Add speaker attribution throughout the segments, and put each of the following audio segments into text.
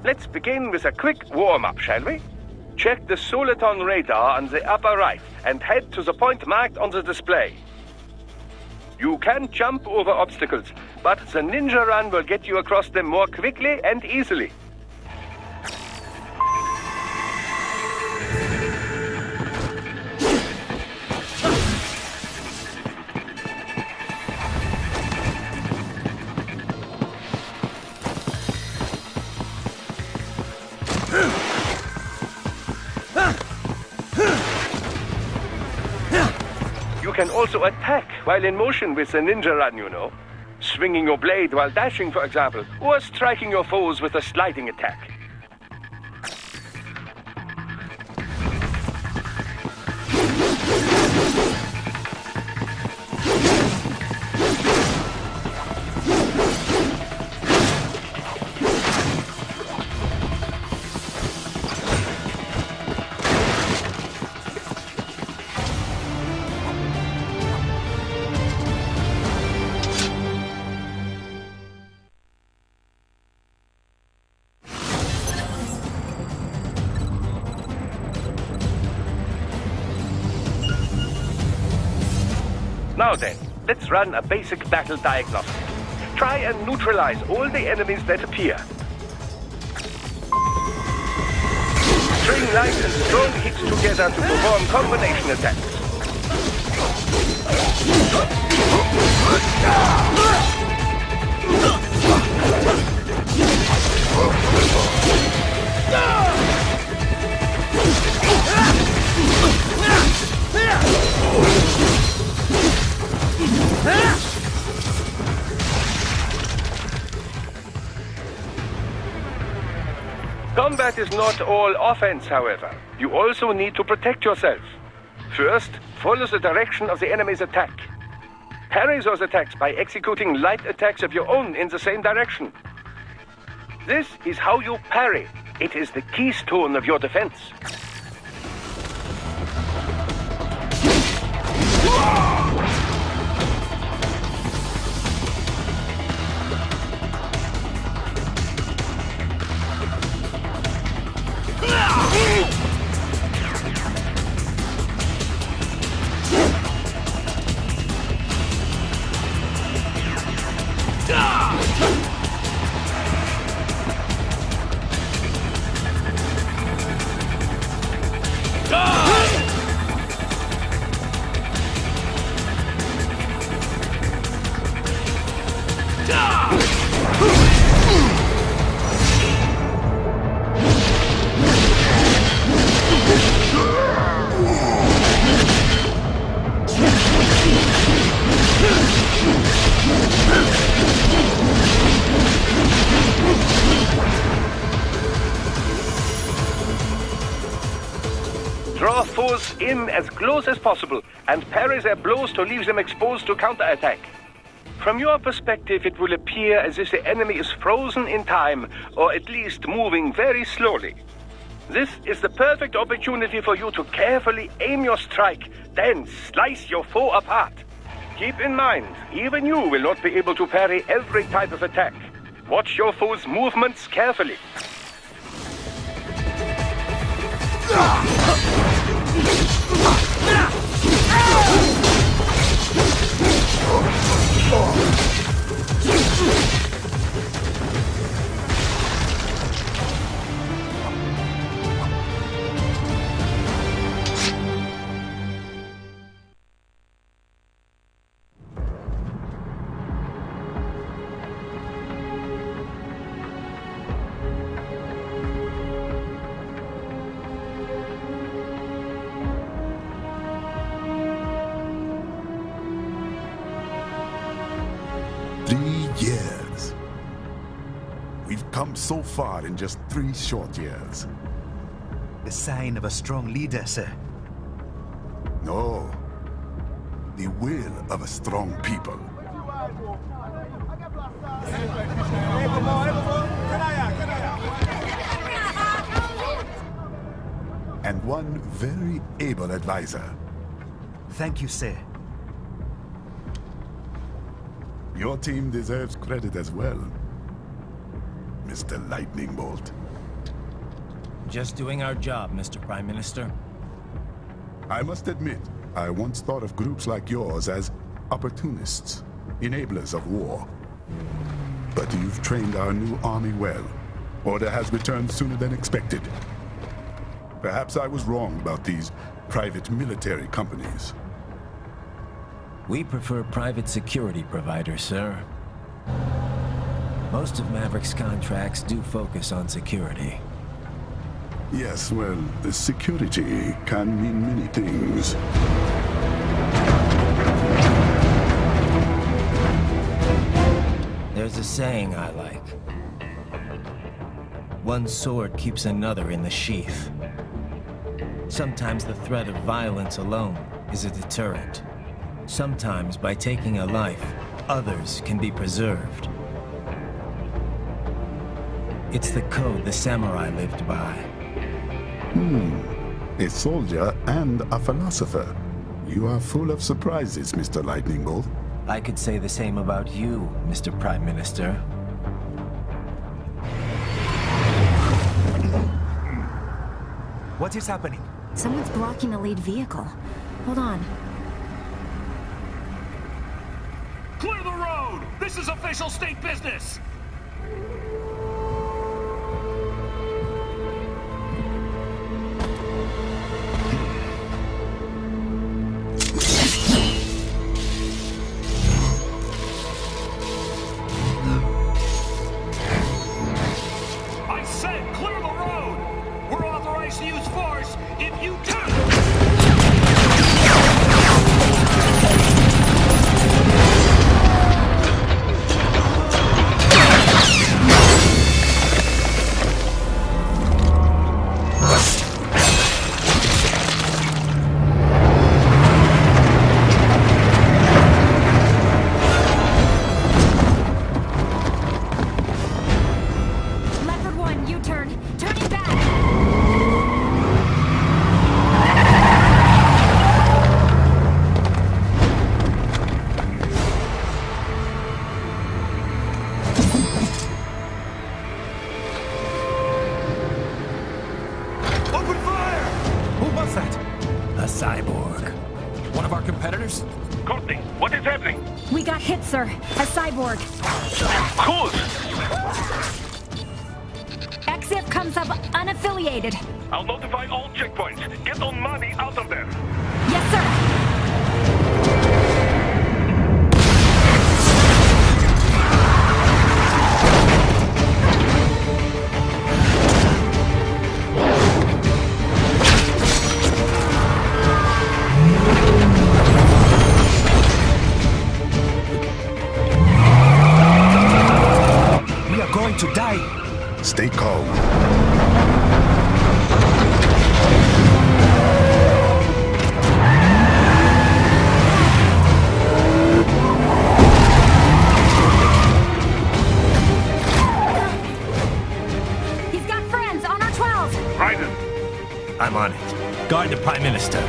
Speaker 1: Let's begin with a quick warm-up, shall we? Check the Soliton radar on the upper right and head to the point marked on the display. You can jump over obstacles, but the ninja run will get you across them more quickly and easily. You can also attack while in motion with the ninja run, you know. Swinging your blade while dashing, for example, or striking your foes with a sliding attack. Now then, let's run a basic battle diagnostic. Try and neutralize all the enemies that appear. String light and strong hits together to perform combination attacks. Combat is not all offense, however. You also need to protect yourself. First, follow the direction of the enemy's attack. Parry those attacks by executing light attacks of your own in the same direction. This is how you parry. It is the keystone of your defense. Draw foes in as close as possible and parry their blows to leave them exposed to counterattack. From your perspective, it will appear as if the enemy is frozen in time, or at least moving very slowly. This is the perfect opportunity for you to carefully aim your strike, then slice your foe apart. Keep in mind, even you will not be able to parry every type of attack. Watch your foe's movements carefully.
Speaker 2: Years. We've come so far in just 3 short years.
Speaker 3: The sign of a strong leader, sir.
Speaker 2: No. The will of a strong people. And one very able advisor.
Speaker 3: Thank you, sir.
Speaker 2: Your team deserves credit as well, Mr. Lightning Bolt.
Speaker 4: just doing our job, Mr. Prime Minister.
Speaker 2: I must admit, I once thought of groups like yours as opportunists, enablers of war. But you've trained our new army well. Order has returned sooner than expected. Perhaps I was wrong about these private military companies.
Speaker 4: We prefer private security providers, sir. Most of Maverick's contracts do focus on security.
Speaker 2: Yes, well, security can mean many things.
Speaker 4: There's a saying I like. One sword keeps another in the sheath. Sometimes the threat of violence alone is a deterrent. Sometimes by taking a life, others can be preserved. It's the code the samurai lived by.
Speaker 2: A soldier and a philosopher. You are full of surprises, Mr. Lightning Bolt.
Speaker 4: I could say the same about you, Mr. Prime Minister.
Speaker 3: What is happening?
Speaker 5: Someone's blocking the lead vehicle. Hold on.
Speaker 6: Clear the road! This is official state business! I said clear the road! We're authorized to use force if you turn!
Speaker 5: Leopard 1, U-turn. Turning back.
Speaker 6: Open fire!
Speaker 3: Who was that?
Speaker 4: A cyborg.
Speaker 6: One of our competitors?
Speaker 1: Courtney, what is happening?
Speaker 5: We got hit, sir. A cyborg.
Speaker 1: Whose?
Speaker 5: XF comes up unaffiliated.
Speaker 1: I'll notify all checkpoints. Get on money out of there.
Speaker 5: Yes, sir.
Speaker 3: We are going to die.
Speaker 2: Stay calm.
Speaker 5: He's got friends on our 12.
Speaker 1: Raiden,
Speaker 4: I'm on it. Guard the Prime Minister.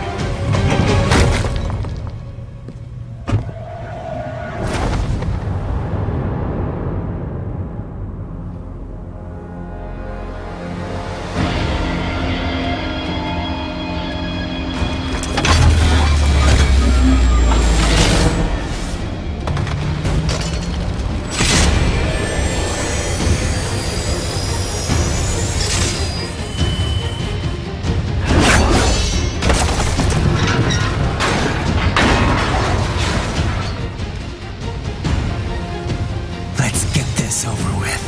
Speaker 4: Let's get this over with.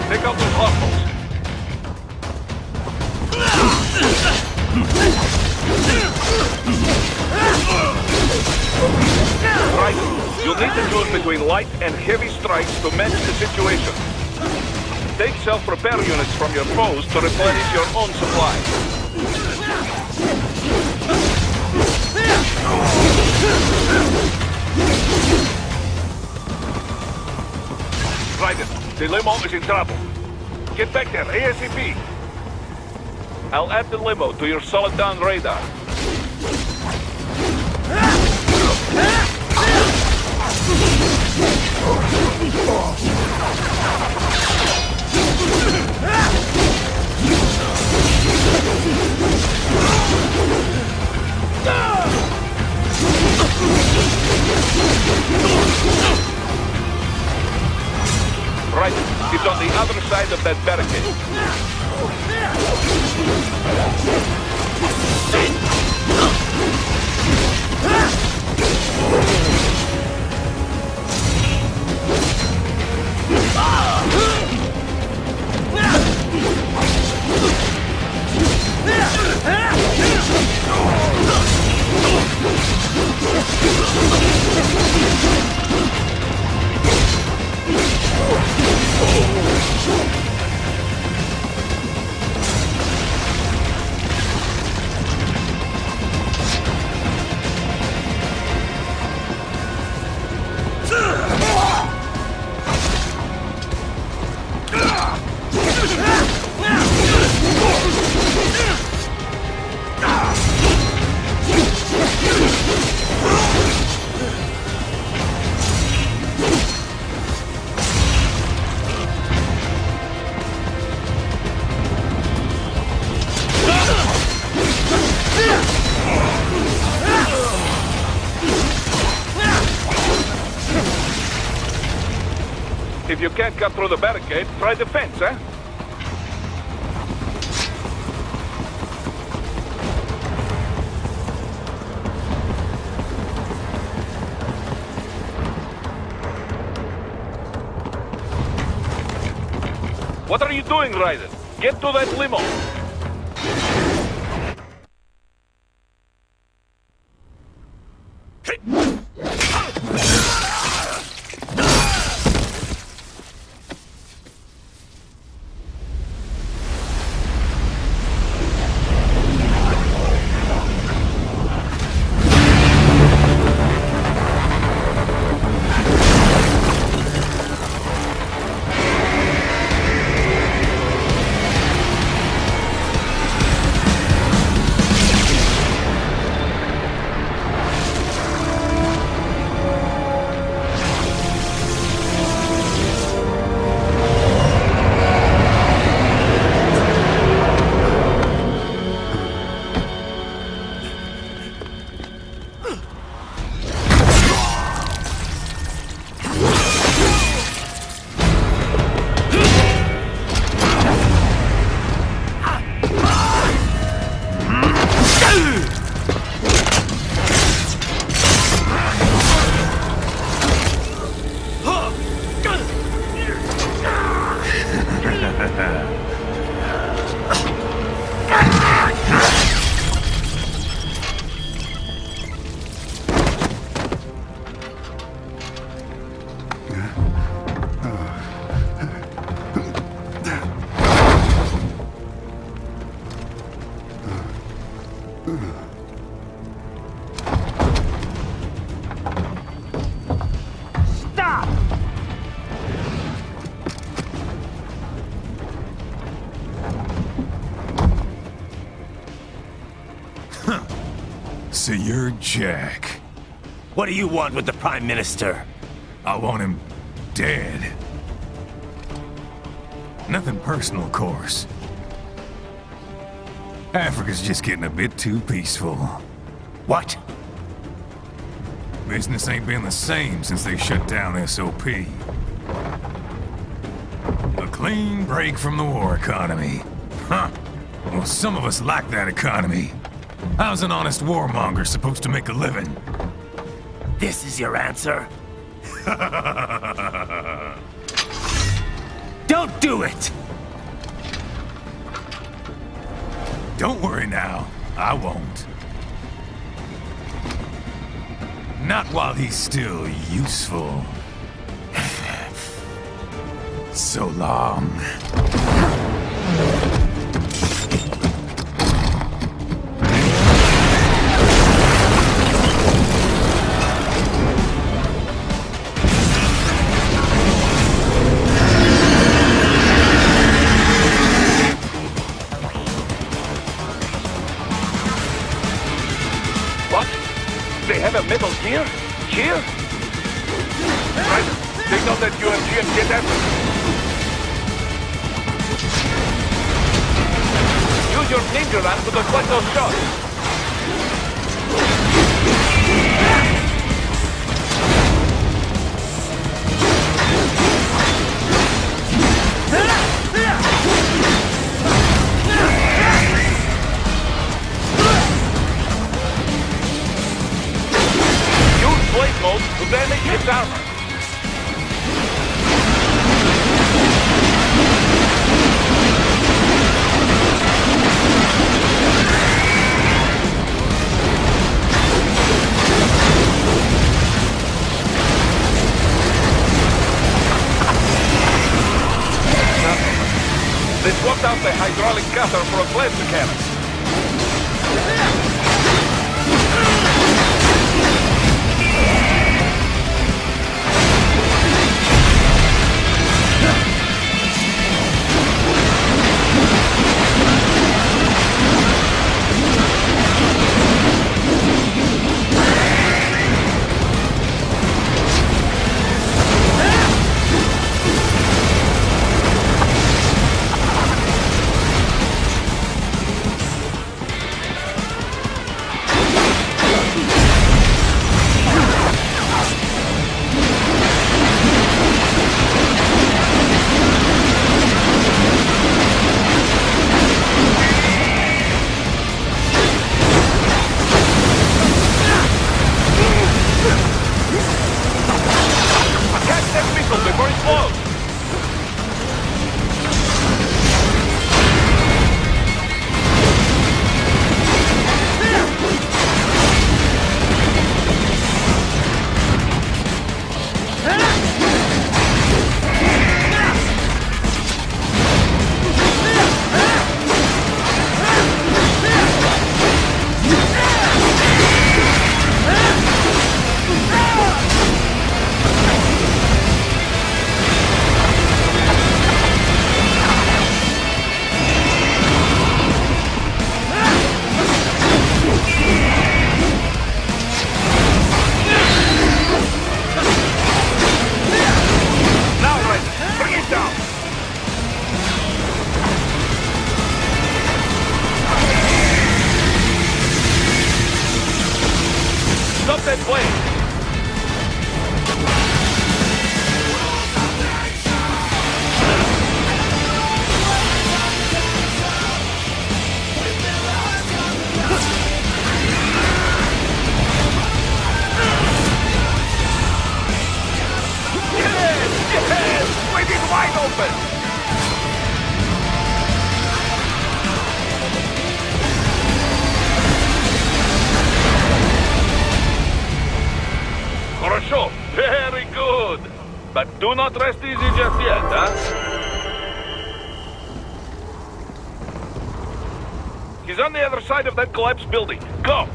Speaker 1: take out those hostiles. Right, you'll need to choose between light and heavy strikes to manage the situation. Take self-repair units from your foes to replenish your own supply. Raiden, the limo is in trouble. Get back there, ASAP. I'll add the limo to your solid down radar. Right, it's on the other side of that barricade. If you can't cut through the barricade, try the fence, eh? What are you doing, Raiden? Get to that limo!
Speaker 3: So you're Jack.
Speaker 4: What do you want with the Prime Minister?
Speaker 3: I want him dead. Nothing personal, of course. Africa's just getting a bit too peaceful.
Speaker 4: What?
Speaker 3: Business ain't been the same since they shut down SOP. A clean break from the war economy. Huh. Well, some of us like that economy. How's an honest warmonger supposed to make a living?
Speaker 4: This is your answer? Don't do it!
Speaker 3: Don't worry now. I won't. Not while he's still useful. So long.
Speaker 1: have metal gear? Here? Right. Signal that UMG and get after them. Use your ninja run to deflect those shots. Use blade mode to damage its armor. They swapped out the hydraulic cutter for a blaster cannon. Before it blows! Stop that blade! Yes! Blade is wide open! Хорошо, very good. But do not rest easy just yet, huh? He's on the other side of that collapsed building. Go!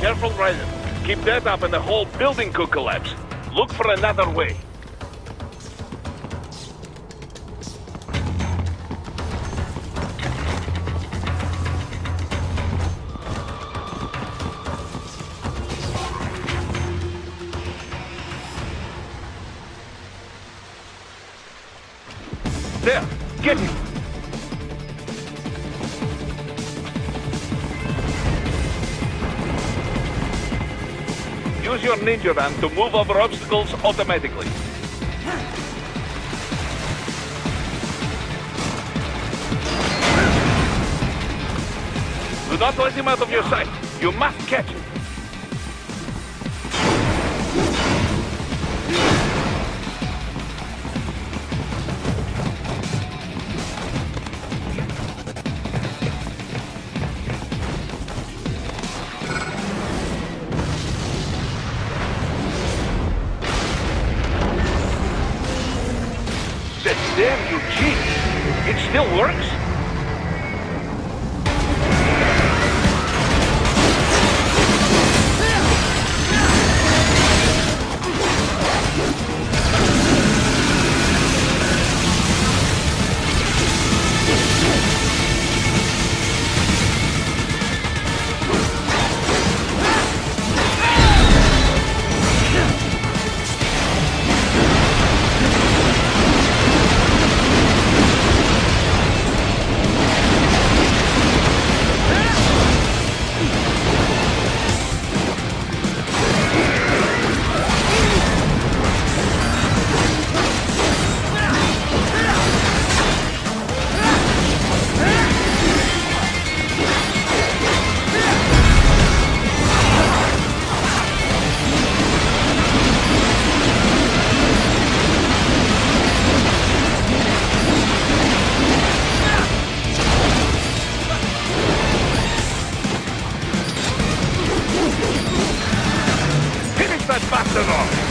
Speaker 1: Careful, Ryder. Keep that up and the whole building could collapse. Look for another way. There! Get him! Use your ninja run to move over obstacles automatically. Do not let him out of your sight. You must catch him. That damn Eugene! It still works? ambassador!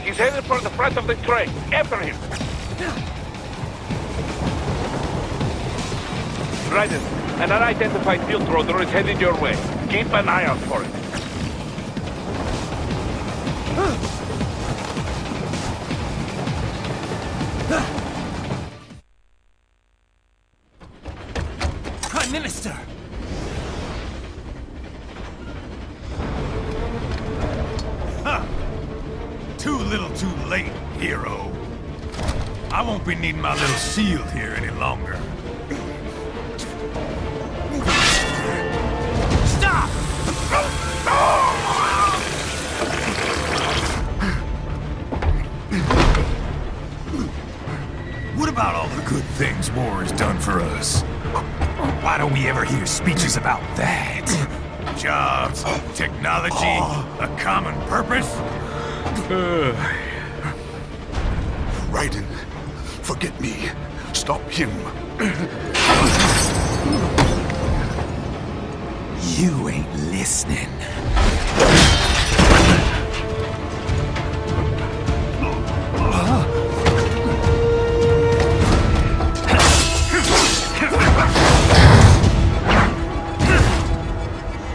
Speaker 1: He's headed for the front of the train. After him. Raiden, an unidentified field roader is headed your way. Keep an eye out for it.
Speaker 4: Prime Minister!
Speaker 3: Too little too late, hero. I won't be needing my little shield here any longer.
Speaker 4: Stop!
Speaker 3: What about all the good things war has done for us? Why don't we ever hear speeches about that? Jobs, technology, a common purpose?
Speaker 2: Raiden, forget me. Stop him.
Speaker 3: You ain't listening.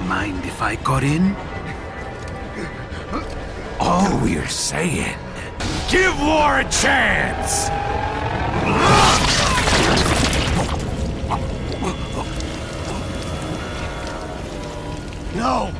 Speaker 3: Mind if I got in? All we're saying, give war a chance!
Speaker 2: No!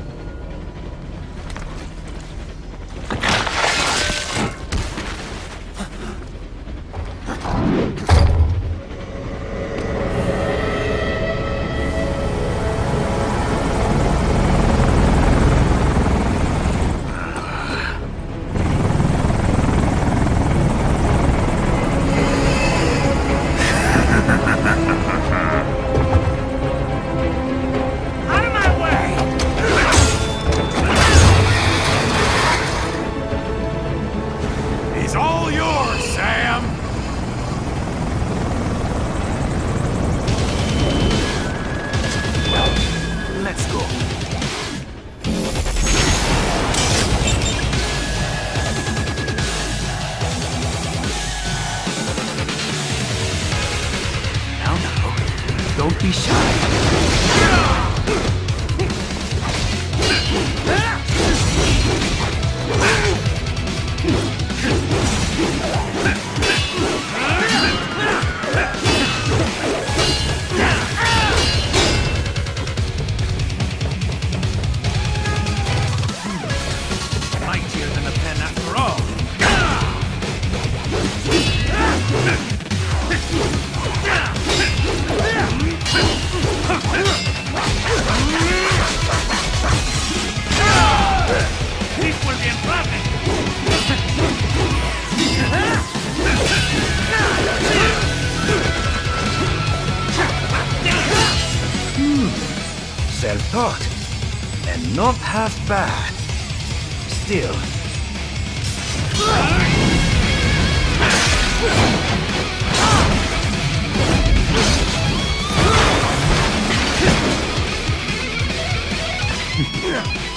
Speaker 3: Don't be shy. Mightier than a pen after all.
Speaker 6: Equal bien rápido.
Speaker 3: Self-taught. And not half bad. Still.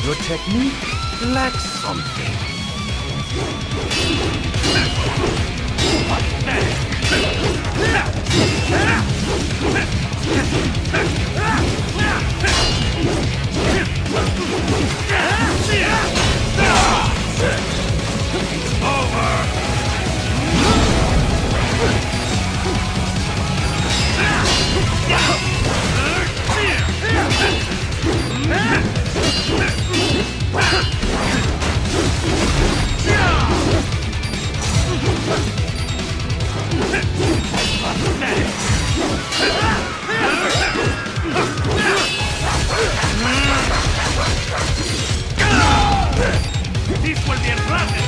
Speaker 3: Your technique lacks something.
Speaker 6: Equal bien rápido.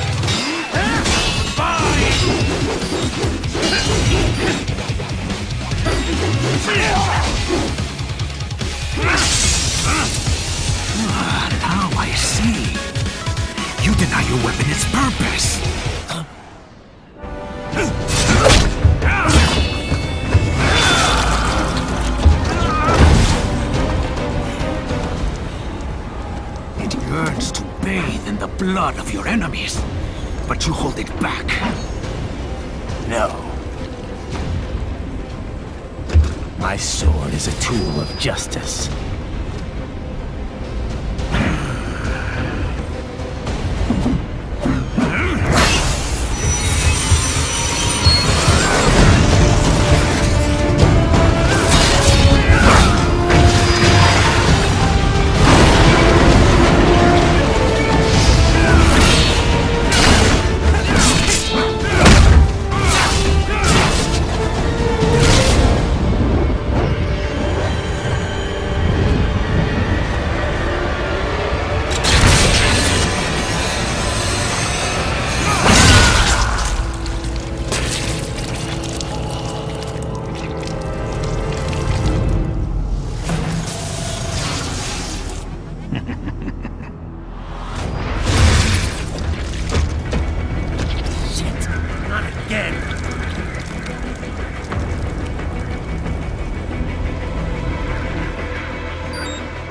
Speaker 3: Now I see. You deny your weapon its purpose. It yearns to bathe in the blood of your enemies, but you hold it back. No.
Speaker 4: My sword is a tool of justice.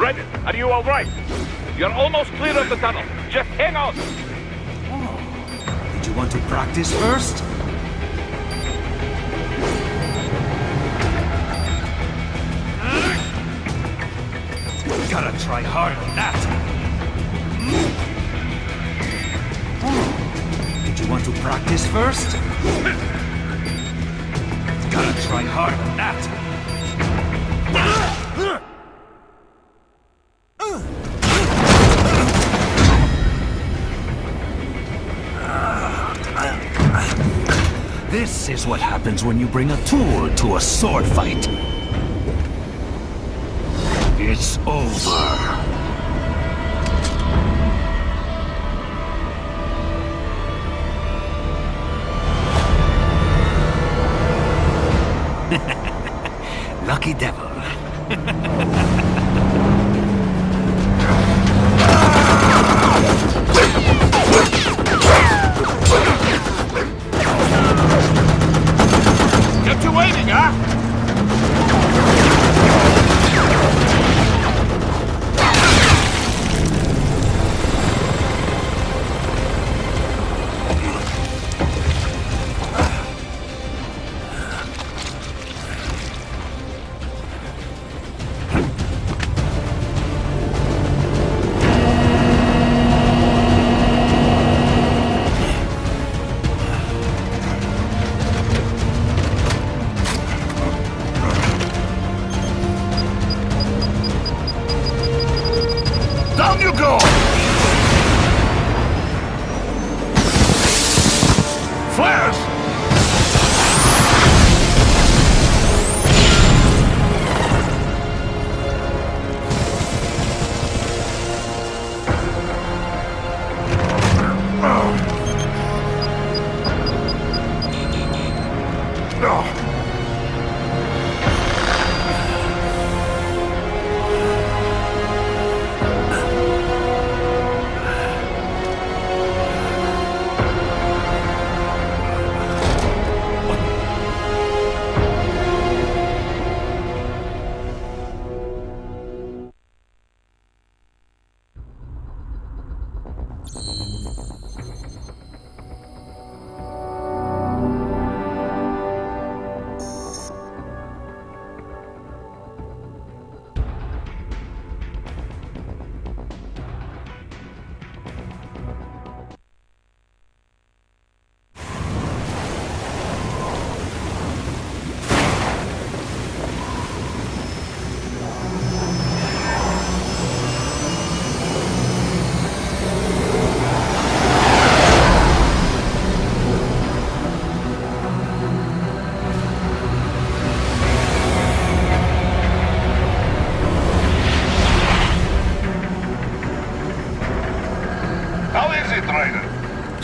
Speaker 1: Reddit, are you all right? You're almost clear of the tunnel. Just hang on.
Speaker 3: Did you want to practice first? Gotta try hard on that. Did you want to practice first? Gotta try hard on that. This is what happens when you bring a tool to a sword fight. It's over. Lucky devil.
Speaker 1: Kept you waiting, huh?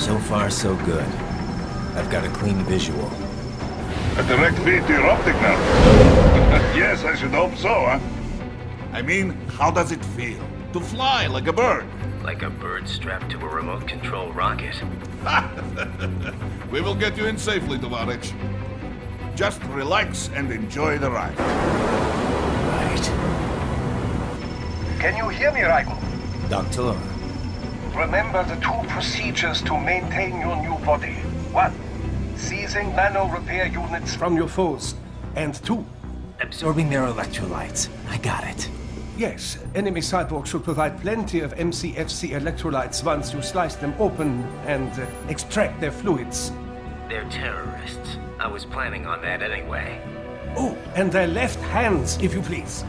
Speaker 4: So far, so good. I've got a clean visual.
Speaker 7: A direct feed to your optic nerve. Yes, I should hope so, huh?
Speaker 8: I mean, how does it feel? To fly like a bird?
Speaker 4: Like a bird strapped to a remote control rocket.
Speaker 8: We will get you in safely, Tovarich. Just relax and enjoy the ride.
Speaker 4: Right.
Speaker 1: Can you hear me, Raiko?
Speaker 4: Doctor.
Speaker 1: Remember the two procedures to maintain your new body. 1. Seizing nano repair units from your foes. And 2.
Speaker 4: Absorbing their electrolytes. I got it.
Speaker 1: Yes, enemy cyborgs should provide plenty of MCFC electrolytes once you slice them open and extract their fluids.
Speaker 4: They're terrorists. I was planning on that anyway.
Speaker 1: Oh, and their left hands, if you please.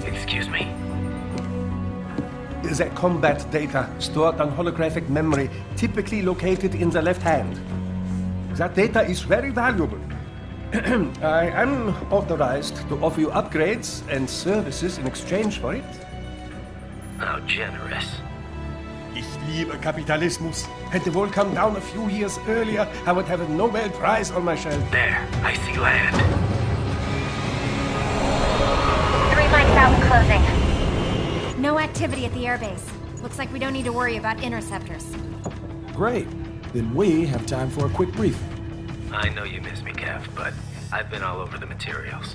Speaker 4: Excuse me?
Speaker 1: Their combat data stored on holographic memory, typically located in the left hand. That data is very valuable. I am authorized to offer you upgrades and services in exchange for it.
Speaker 4: How generous.
Speaker 1: Ich liebe Kapitalismus. Had the wall come down a few years earlier, I would have a Nobel Prize on my shelf.
Speaker 4: There, I see land.
Speaker 5: 3 mics out and closing. No activity at the airbase. Looks like we don't need to worry about interceptors.
Speaker 9: Great. Then we have time for a quick briefing.
Speaker 4: I know you miss me, Kev, but I've been all over the materials.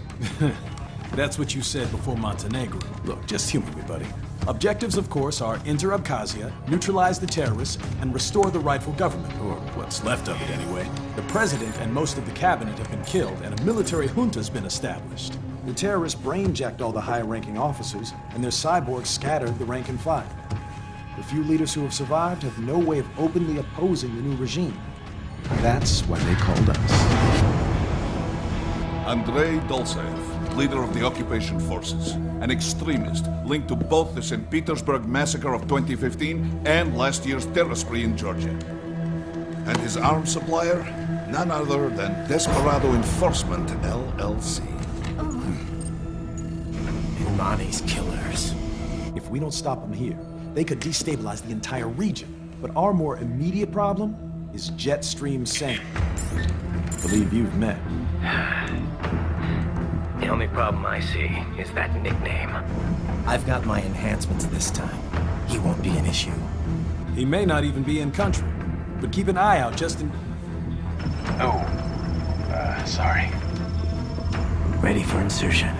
Speaker 9: That's what you said before Montenegro. Look, just humor me, buddy. Objectives, of course, are enter Abkhazia, neutralize the terrorists, and restore the rightful government, or what's left of it anyway. The president and most of the cabinet have been killed, and a military junta's been established. The terrorists brain-jacked all the high-ranking officers, and their cyborgs scattered the rank and file. The few leaders who have survived have no way of openly opposing the new regime. That's why they called us.
Speaker 8: Andrei Dolzaev, leader of the occupation forces, an extremist linked to both the St. Petersburg massacre of 2015 and last year's terror spree in Georgia. And his arms supplier? None other than Desperado Enforcement, LLC.
Speaker 4: Imani's killers.
Speaker 9: If we don't stop them here, they could destabilize the entire region. But our more immediate problem is Jetstream Sane. Believe you've met.
Speaker 4: The only problem I see is that nickname. I've got my enhancements this time. He won't be an issue.
Speaker 9: He may not even be in country, but keep an eye out just in...
Speaker 1: Sorry.
Speaker 4: Ready for insertion.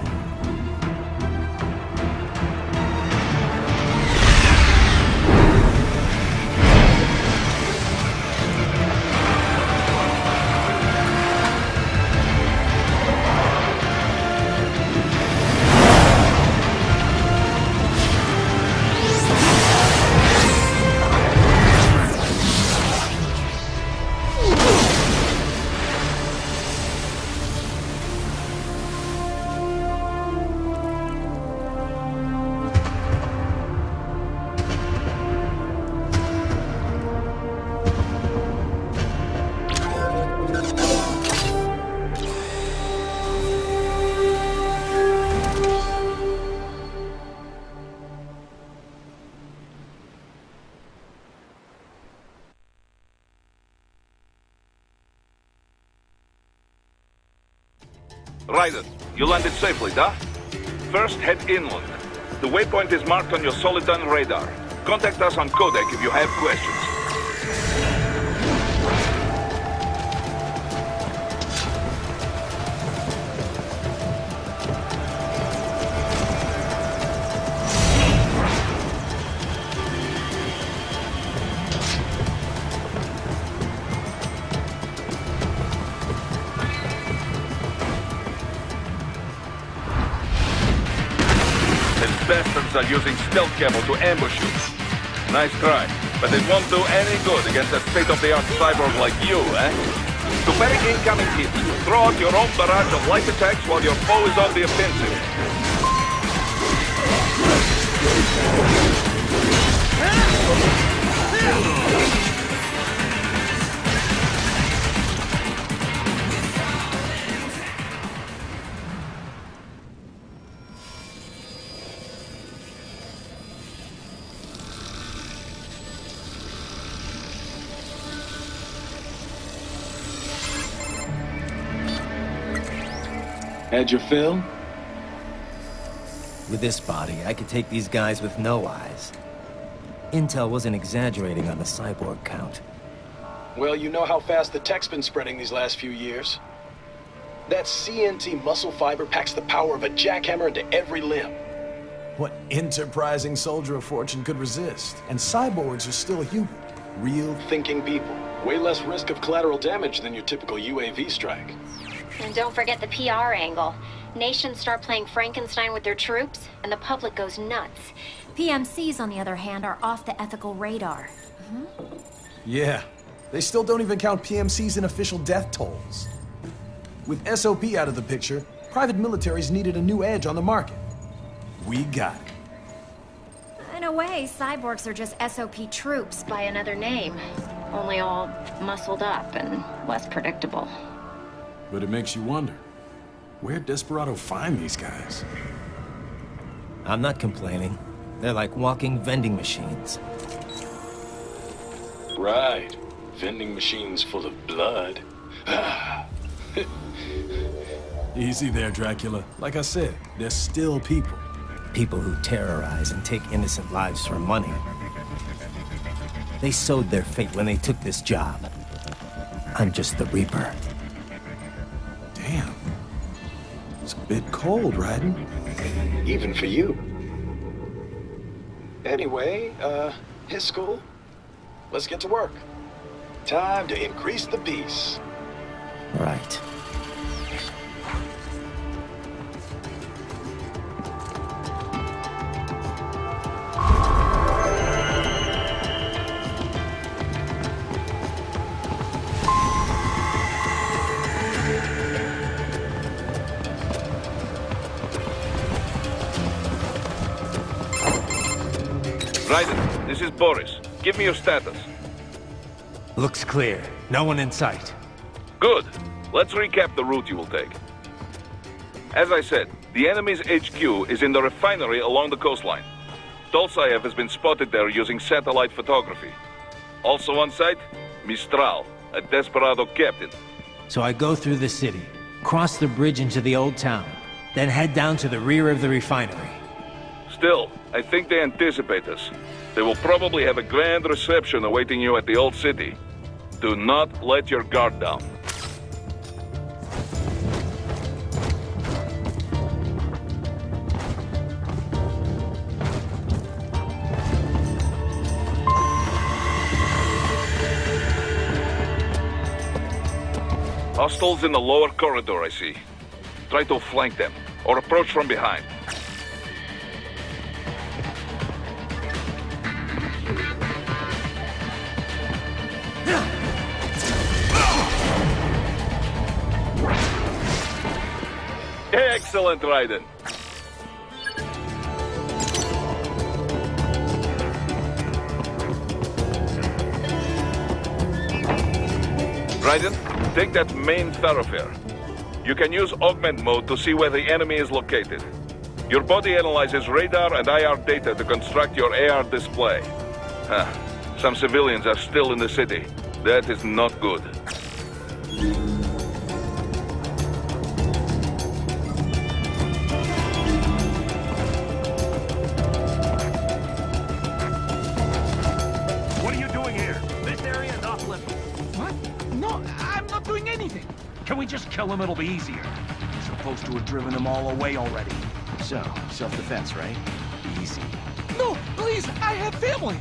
Speaker 7: Ryder, you landed safely, da? First, head inland. The waypoint is marked on your Soliton radar. Contact us on Codec if you have questions. Bastards are using stealth camo to ambush you. Nice try, but it won't do any good against a state-of-the-art cyborg like you, eh? To parry incoming hits, throw out your own barrage of light attacks while your foe is on the offensive.
Speaker 9: Had your fill?
Speaker 4: With this body, I could take these guys with no eyes. Intel wasn't exaggerating on the cyborg count.
Speaker 10: Well, you know how fast the tech's been spreading these last few years. That CNT muscle fiber packs the power of a jackhammer into every limb.
Speaker 9: What enterprising soldier of fortune could resist? And cyborgs are still human. Real
Speaker 10: Thinking people. Way less risk of collateral damage than your typical UAV strike.
Speaker 5: And don't forget the PR angle. Nations start playing Frankenstein with their troops, and the public goes nuts. PMCs, on the other hand, are off the ethical radar.
Speaker 9: Yeah. They still don't even count PMCs in official death tolls. With SOP out of the picture, private militaries needed a new edge on the market. We got it.
Speaker 5: In a way, cyborgs are just SOP troops by another name. Only all muscled up and less predictable.
Speaker 9: But it makes you wonder, where'd Desperado find these guys?
Speaker 4: I'm not complaining. They're like walking vending machines.
Speaker 10: Right. Vending machines full of blood.
Speaker 9: Easy there, Dracula. Like I said, they're still people.
Speaker 4: People who terrorize and take innocent lives for money. They sowed their fate when they took this job. I'm just the Reaper.
Speaker 9: Damn. It's a bit cold, Raiden.
Speaker 10: Even for you. Anyway, his school. Let's get to work. Time to increase the peace.
Speaker 4: Right.
Speaker 7: Raiden, this is Boris. Give me your status.
Speaker 11: Looks clear. No one in sight.
Speaker 7: Good. Let's recap the route you will take. As I said, the enemy's HQ is in the refinery along the coastline. Dolzaev has been spotted there using satellite photography. Also on site, Mistral, a Desperado captain.
Speaker 11: So I go through the city, cross the bridge into the old town, then head down to the rear of the refinery.
Speaker 7: Still, I think they anticipate us. They will probably have a grand reception awaiting you at the old city. Do not let your guard down. Hostiles in the lower corridor, I see. Try to flank them, or approach from behind. Excellent, Raiden. Raiden, take that main thoroughfare. You can use augment mode to see where the enemy is located. Your body analyzes radar and IR data to construct your AR display. Some civilians are still in the city. That is not good.
Speaker 6: What are you doing here? This area is off limits.
Speaker 12: What? No, I'm not doing anything.
Speaker 6: Can we just kill him? It'll be easier. Supposed to have driven them all away already.
Speaker 12: So, self-defense, right? Easy. No, please, I have family.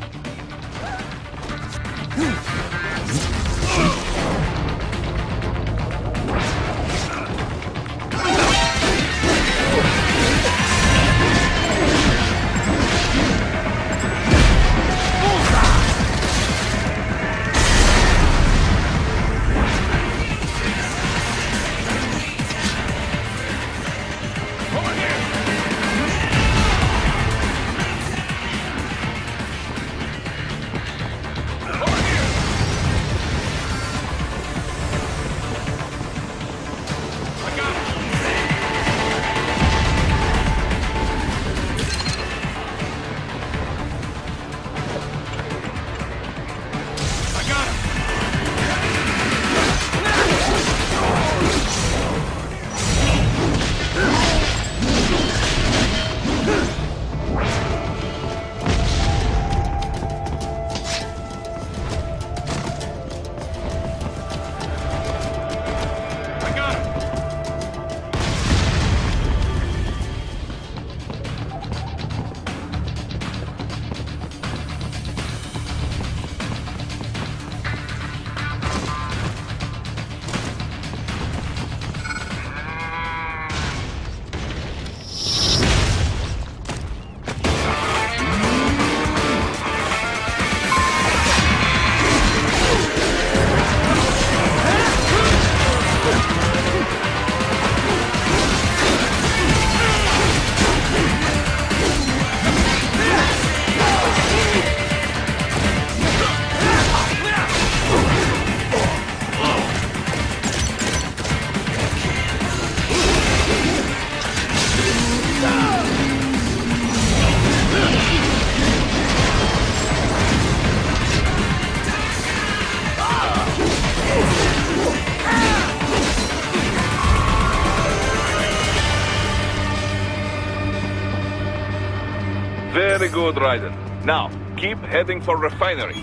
Speaker 7: Very good, Raiden. Now, keep heading for refinery.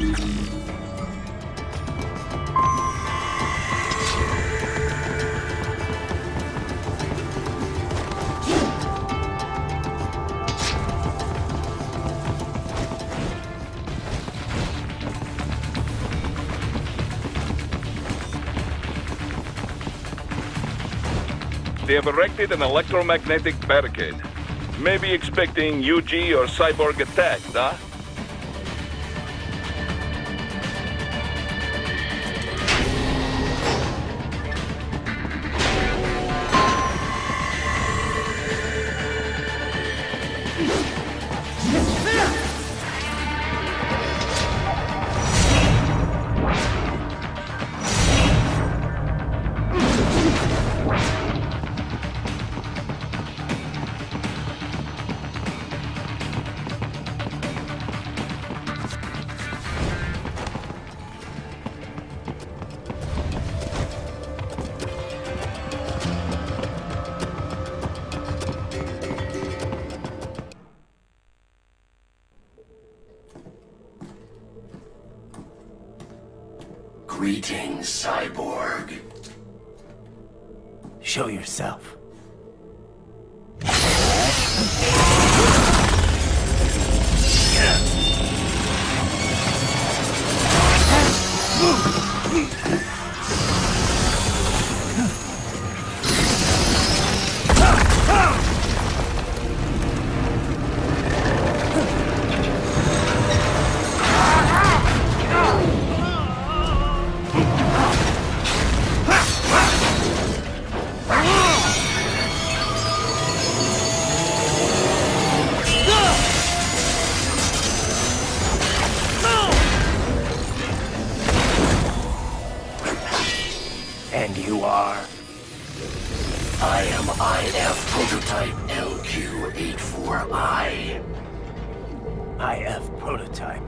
Speaker 7: They have erected an electromagnetic barricade. Maybe expecting UG or cyborg attack, huh?
Speaker 13: Greetings, cyborg.
Speaker 11: Show yourself. And you are?
Speaker 13: I am IF Prototype LQ84I.
Speaker 11: IF Prototype.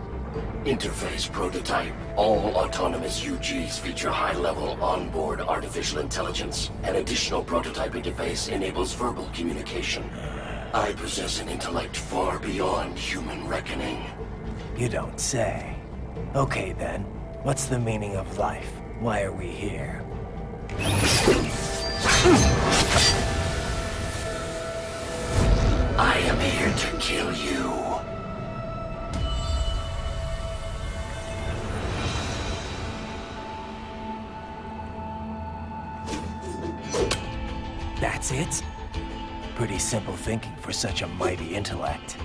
Speaker 13: Interface Prototype. All autonomous UGs feature high-level onboard artificial intelligence. An additional prototype interface enables verbal communication. I possess an intellect far beyond human reckoning.
Speaker 11: You don't say. Okay then, what's the meaning of life? Why are we here?
Speaker 13: I am here to kill you.
Speaker 11: That's it? Pretty simple thinking for such a mighty intellect.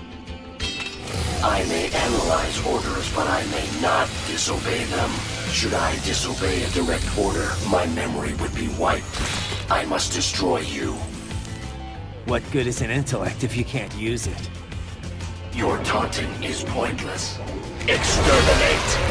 Speaker 13: I may analyze orders, but I may not disobey them. Should I disobey a direct order, my memory would be wiped. I must destroy you.
Speaker 11: What good is an intellect if you can't use it?
Speaker 13: Your taunting is pointless. Exterminate!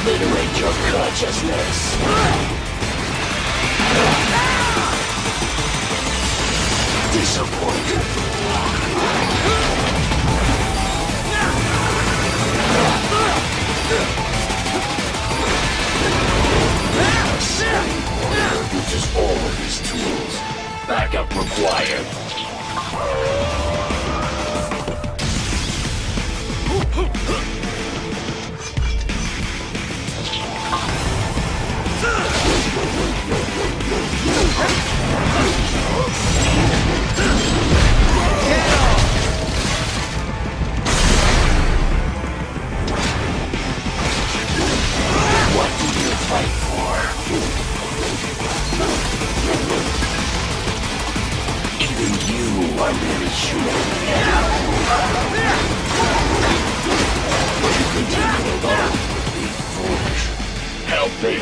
Speaker 13: Obliterate your consciousness. Disappointed. Uses all of his tools. Backup required. What do you fight for? I'm very sure. But if they take me along, it would be foolish. Help me!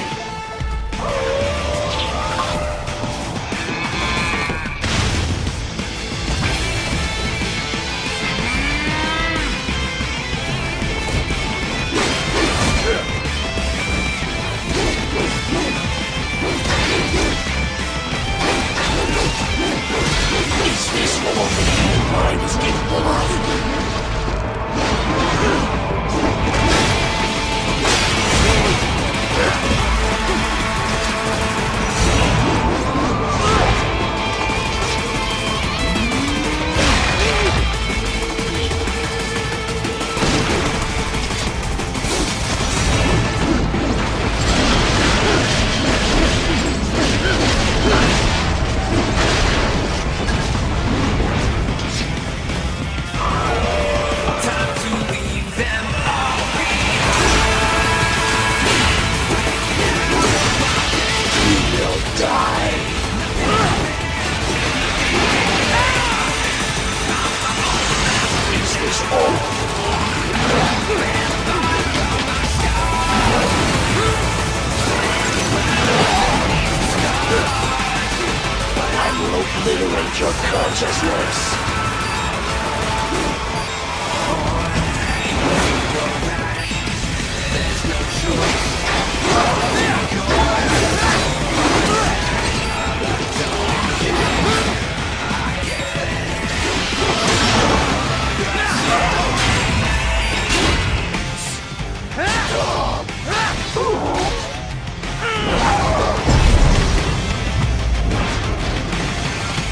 Speaker 13: Is this all the human mind is capable of? Obliterate your consciousness.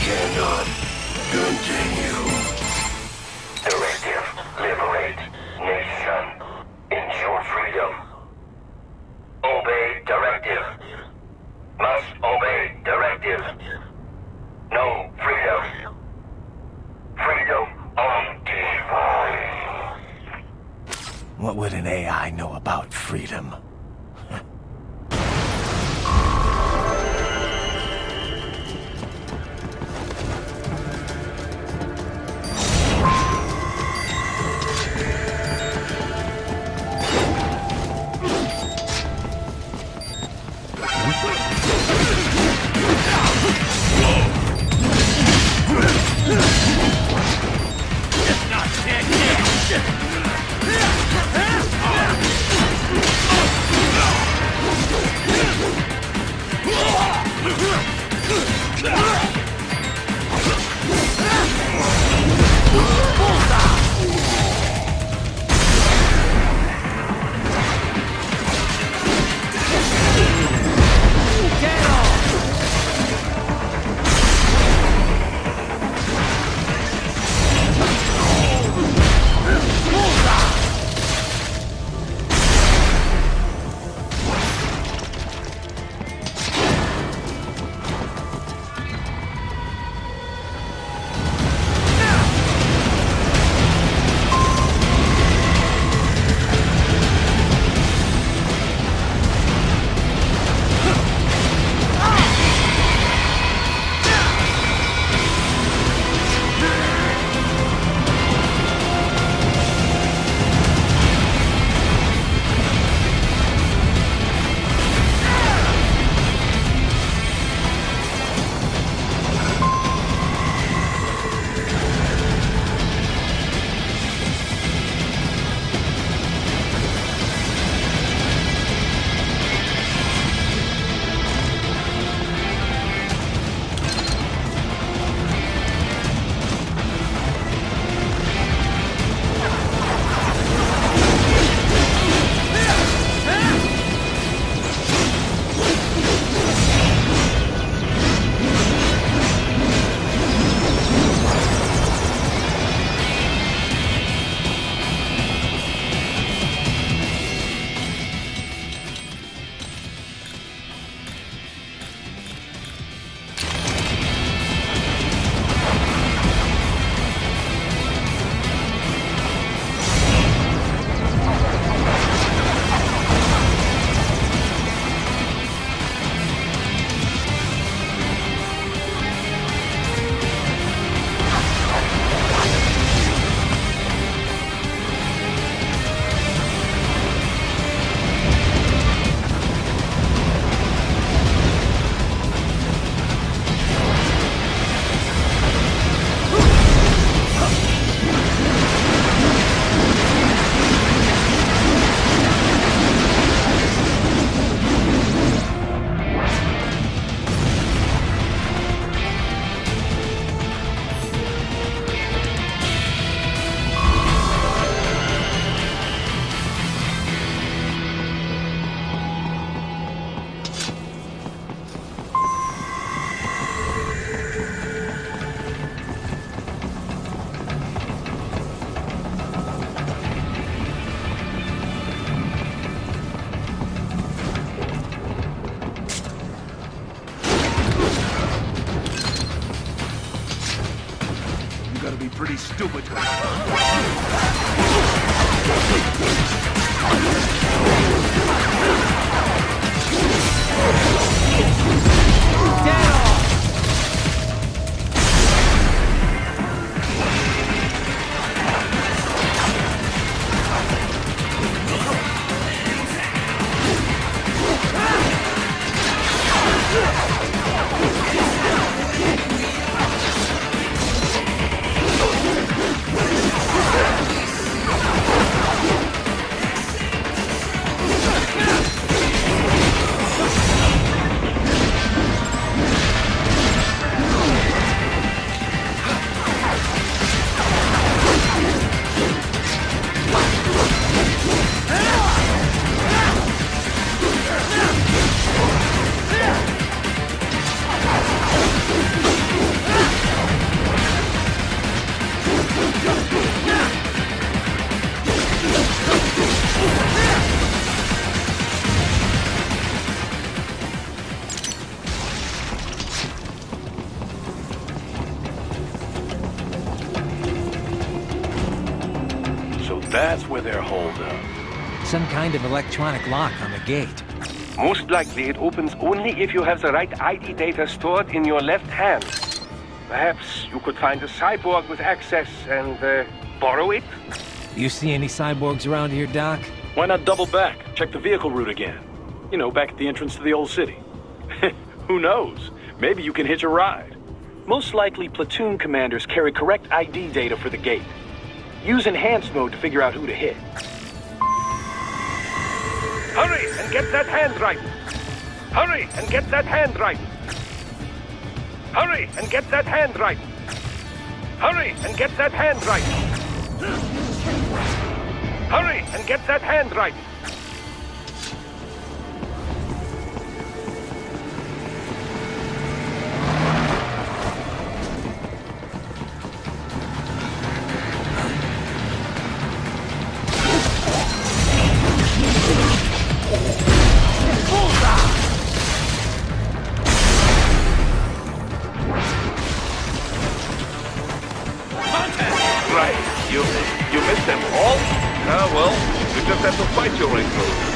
Speaker 13: Cannot continue. Directive, liberate, nation, ensure freedom. Obey directive. Must obey directive. No freedom. Freedom undefined.
Speaker 11: What would an AI know about freedom?
Speaker 6: be pretty stupid.
Speaker 1: That's where they're holed up.
Speaker 11: Some kind of electronic lock on the gate.
Speaker 1: Most likely it opens only if you have the right ID data stored in your left hand. Perhaps you could find a cyborg with access and borrow it?
Speaker 11: You see any cyborgs around here, Doc?
Speaker 10: Why not double back? Check the vehicle route again. You know, back at the entrance to the old city. Who knows? Maybe you can hitch a ride. Most likely, platoon commanders carry correct ID data for the gate. Use enhanced mode to figure out who to hit.
Speaker 1: Hurry and get that hand right! Hurry and get that hand right! Hurry and get that hand right! Hurry and get that hand right! Hurry and get that hand right!
Speaker 7: You missed them all? Ah, well, you just have to fight your way through.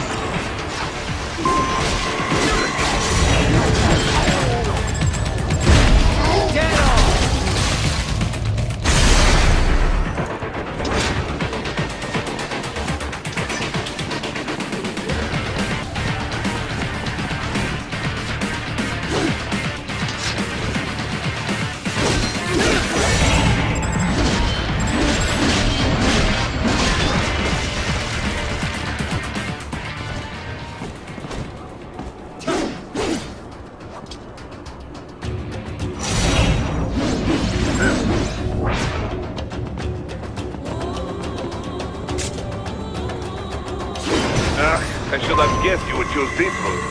Speaker 7: I should have guessed you would choose this route.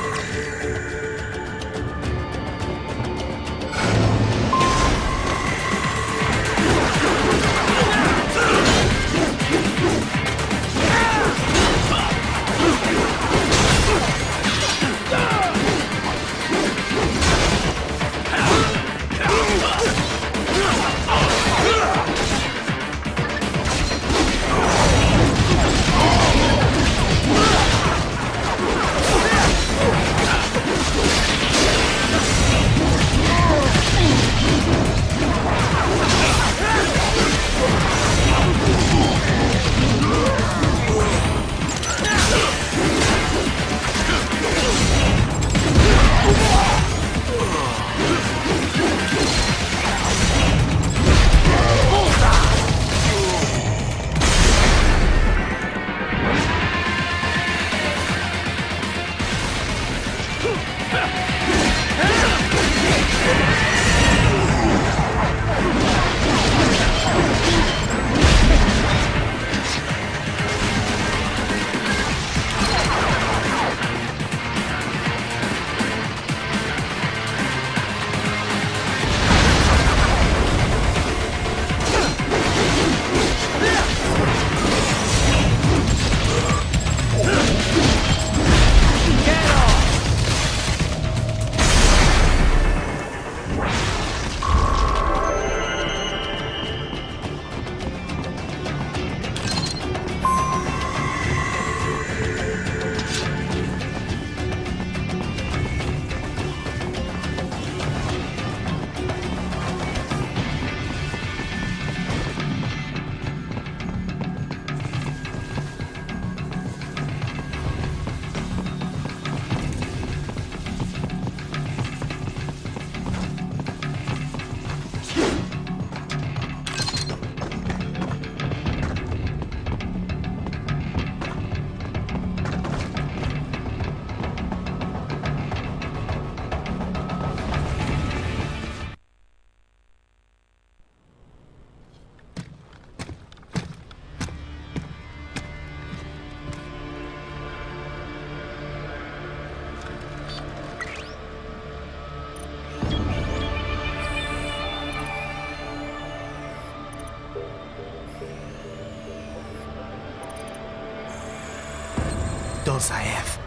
Speaker 4: Zaev.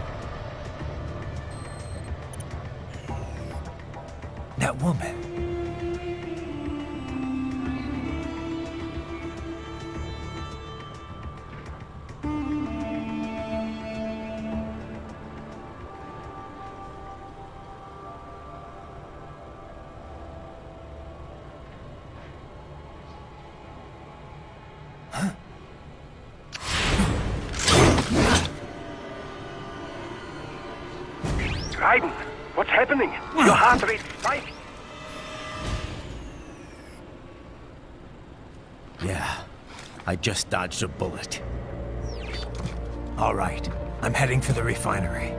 Speaker 4: That woman.
Speaker 1: Raiden, what's happening? Your heart rate spiked.
Speaker 4: Yeah, I just dodged a bullet. All right, I'm heading for the refinery.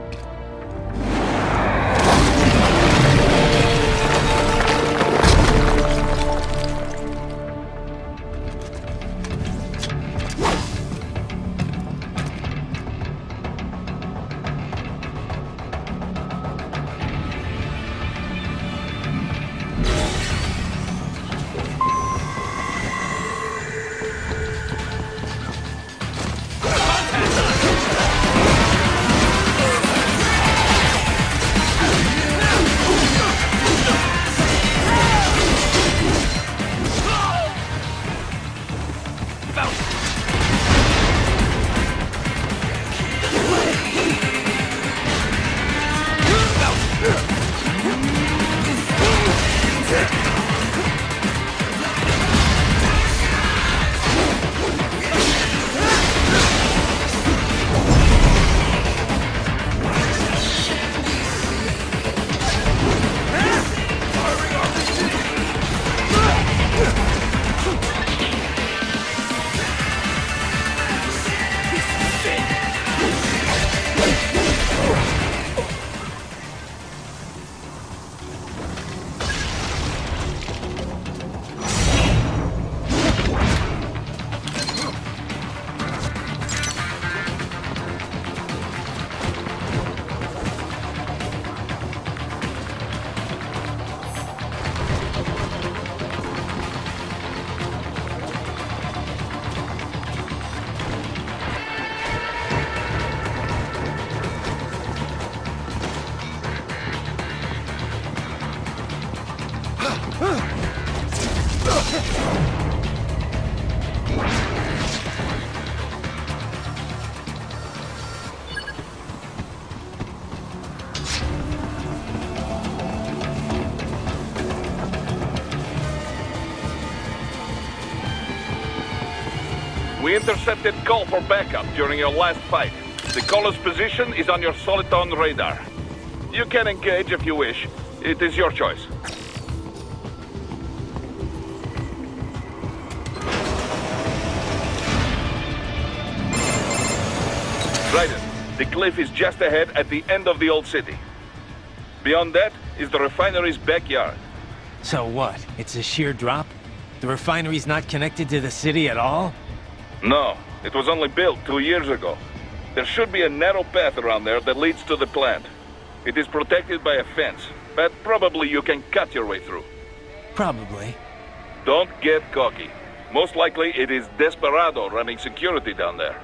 Speaker 7: We intercepted call for backup during your last fight. The caller's position is on your Soliton radar. You can engage if you wish. It is your choice. Raiden, the cliff is just ahead at the end of the old city. Beyond that is the refinery's backyard.
Speaker 11: So what? It's a sheer drop? The refinery's not connected to the city at all?
Speaker 7: No, it was only built 2 years ago. There should be a narrow path around there that leads to the plant. It is protected by a fence, but probably you can cut your way through.
Speaker 11: Probably.
Speaker 7: Don't get cocky. Most likely it is Desperado running security down there.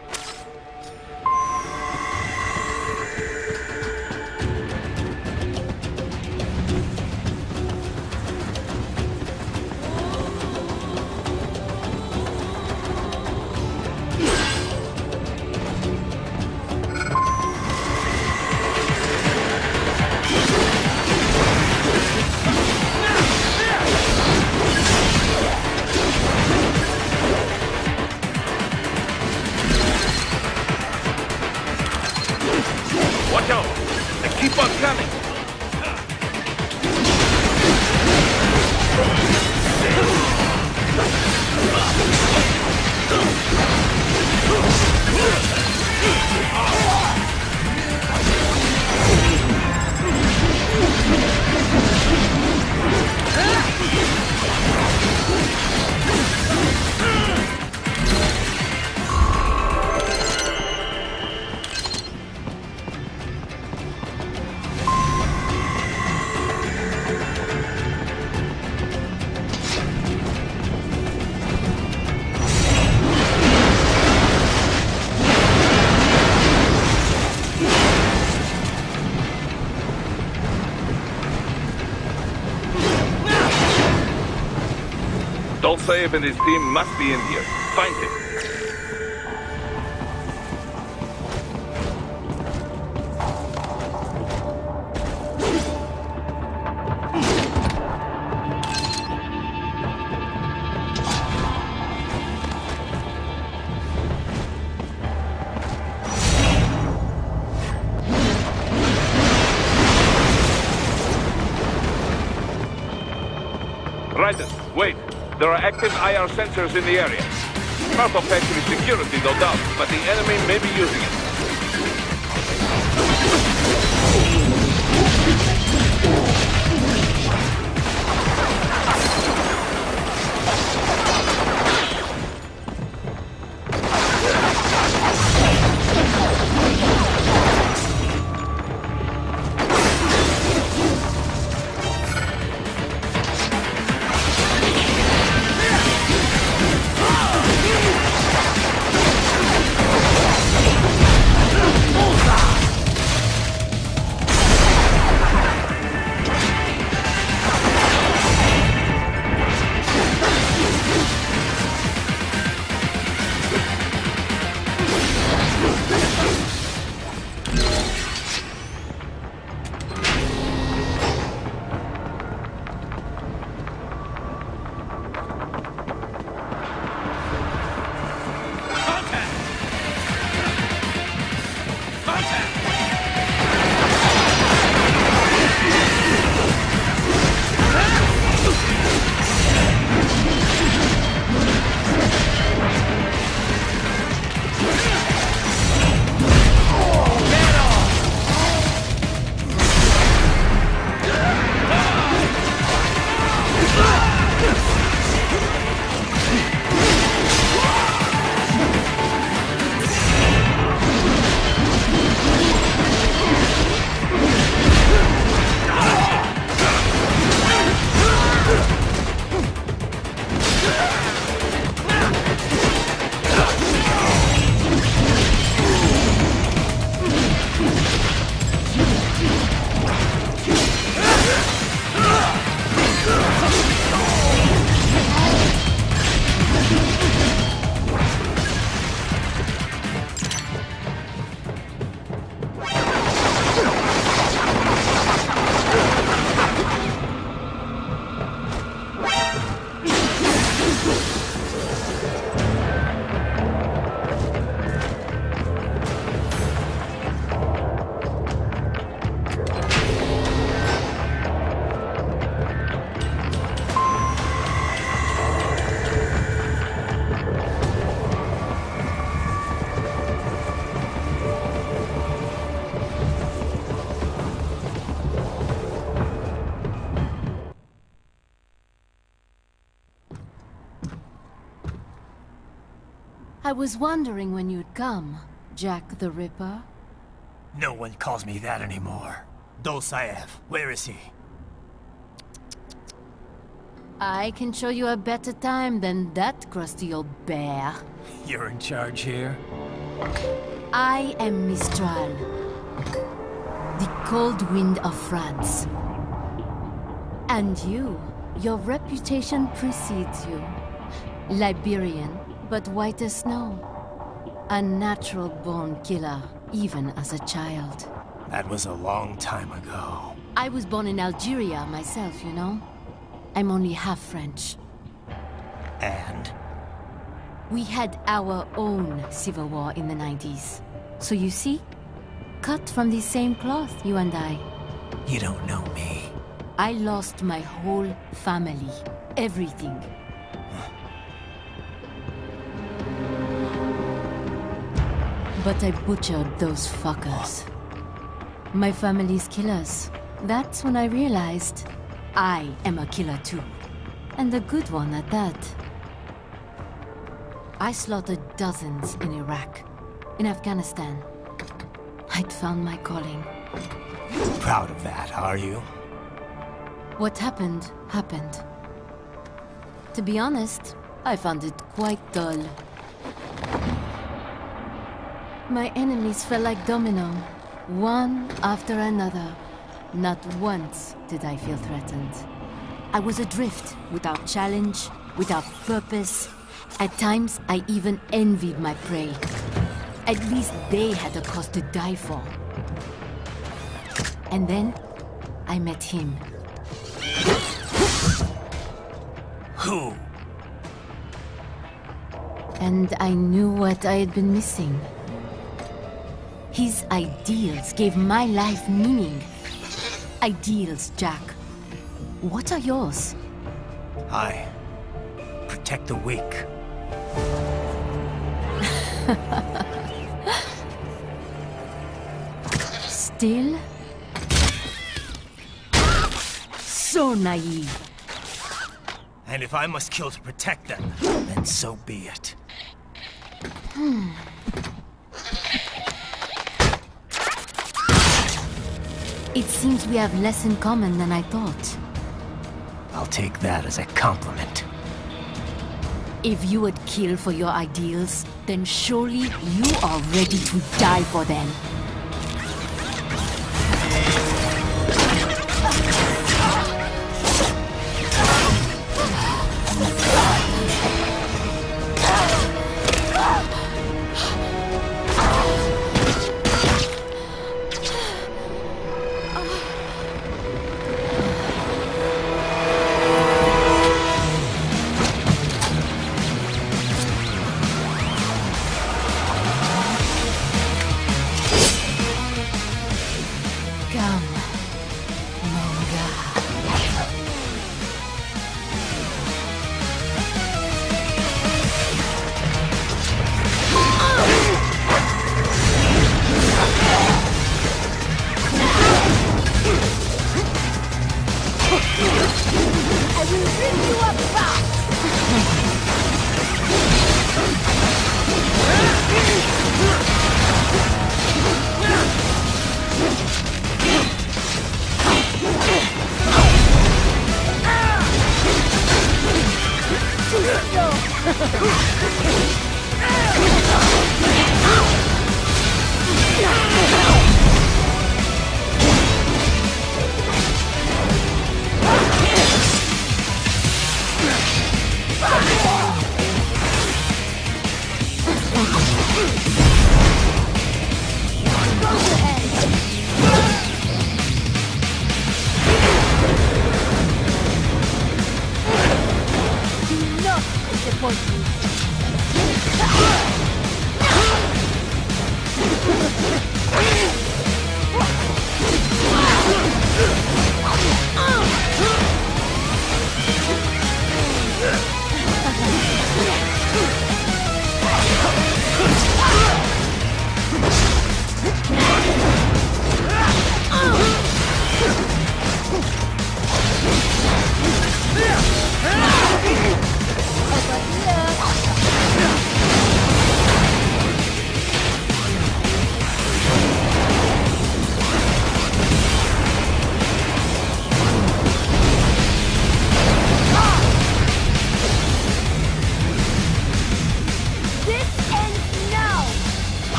Speaker 7: Dolzaev and his team must be in here. Find him. Raiden, wait. There are active IR sensors in the area. Part of factory security, no doubt, but the enemy may be using it.
Speaker 14: I was wondering when you'd come, Jack the Ripper.
Speaker 4: No one calls me that anymore. Dolzaev, where is he?
Speaker 14: I can show you a better time than that crusty old bear.
Speaker 4: You're in charge here?
Speaker 14: I am Mistral, the cold wind of France. And your reputation precedes you. Liberian, but white as snow. A natural-born killer, even as a child.
Speaker 4: That was a long time ago.
Speaker 14: I was born in Algeria myself, you know? I'm only half French.
Speaker 4: And?
Speaker 14: We had our own civil war in the 90s. So you see? Cut from the same cloth, you and I.
Speaker 4: You don't know me.
Speaker 14: I lost my whole family. Everything. But I butchered those fuckers. My family's killers. That's when I realized I am a killer too. And a good one at that. I slaughtered dozens in Iraq, in Afghanistan. I'd found my calling.
Speaker 4: Proud of that, are you?
Speaker 14: What happened, happened. To be honest, I found it quite dull. My enemies fell like domino, one after another. Not once did I feel threatened. I was adrift, without challenge, without purpose. At times, I even envied my prey. At least they had a cause to die for. And then, I met him.
Speaker 4: Who?
Speaker 14: And I knew what I had been missing. His ideals gave my life meaning. Ideals, Jack. What are yours?
Speaker 4: I protect the weak.
Speaker 14: Still? So naive.
Speaker 4: And if I must kill to protect them, then so be it.
Speaker 14: It seems we have less in common than I thought.
Speaker 4: I'll take that as a compliment.
Speaker 14: If you would kill for your ideals, then surely you are ready to die for them.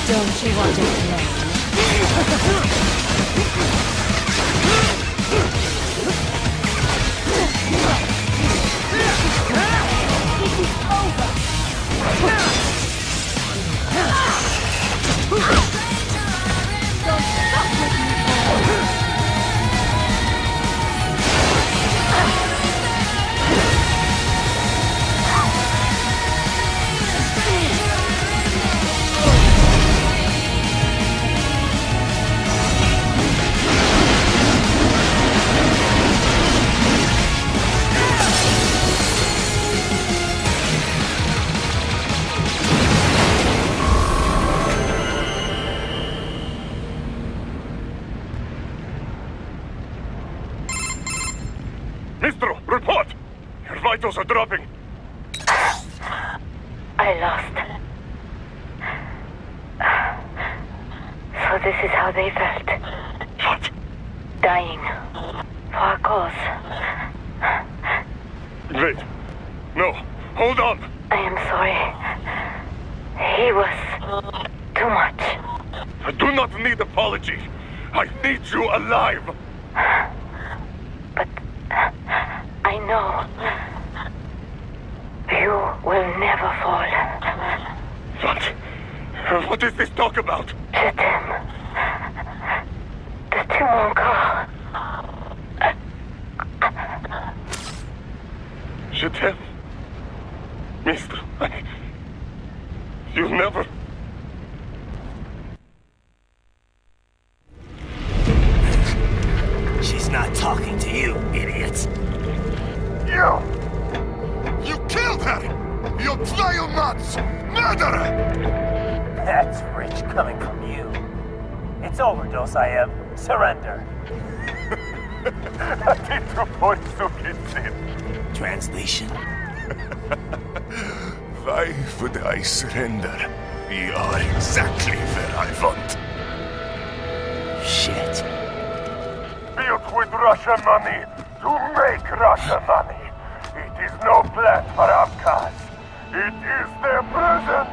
Speaker 14: Don't you want to play?
Speaker 6: Mistro, report! Your vitals are dropping.
Speaker 15: I lost. this is how they felt.
Speaker 7: What?
Speaker 15: Dying. For a cause.
Speaker 7: Wait. No. Hold on.
Speaker 15: I am sorry. He was too much.
Speaker 7: I do not need apology. I need you alive.
Speaker 15: But I know you will never fall.
Speaker 7: What? What is this talk about?
Speaker 15: Je t'aime. De tout mon corps.
Speaker 7: Je t'aime. Mister, you never...
Speaker 4: She's not talking to you, idiot.
Speaker 7: You killed her! You vile nuts! Murderer!
Speaker 16: That's rich coming from you. It's overdose, I am. Surrender.
Speaker 4: Translation?
Speaker 7: Why would I surrender? We are exactly where I want.
Speaker 4: Shit.
Speaker 7: Built with Russian money to make Russian money. It is no plan for outcasts. It is their prison.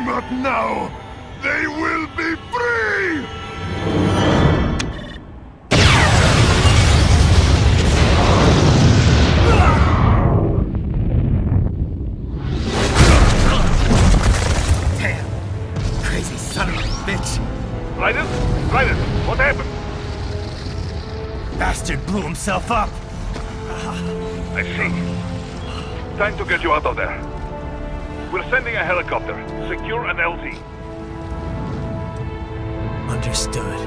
Speaker 7: But now, they will be free!
Speaker 4: Damn! Crazy son of a bitch!
Speaker 7: Raiden? Raiden, what happened?
Speaker 4: Bastard blew himself up!
Speaker 7: I see. Time to get you out of there. We're sending a helicopter. Secure an LZ.
Speaker 4: Understood.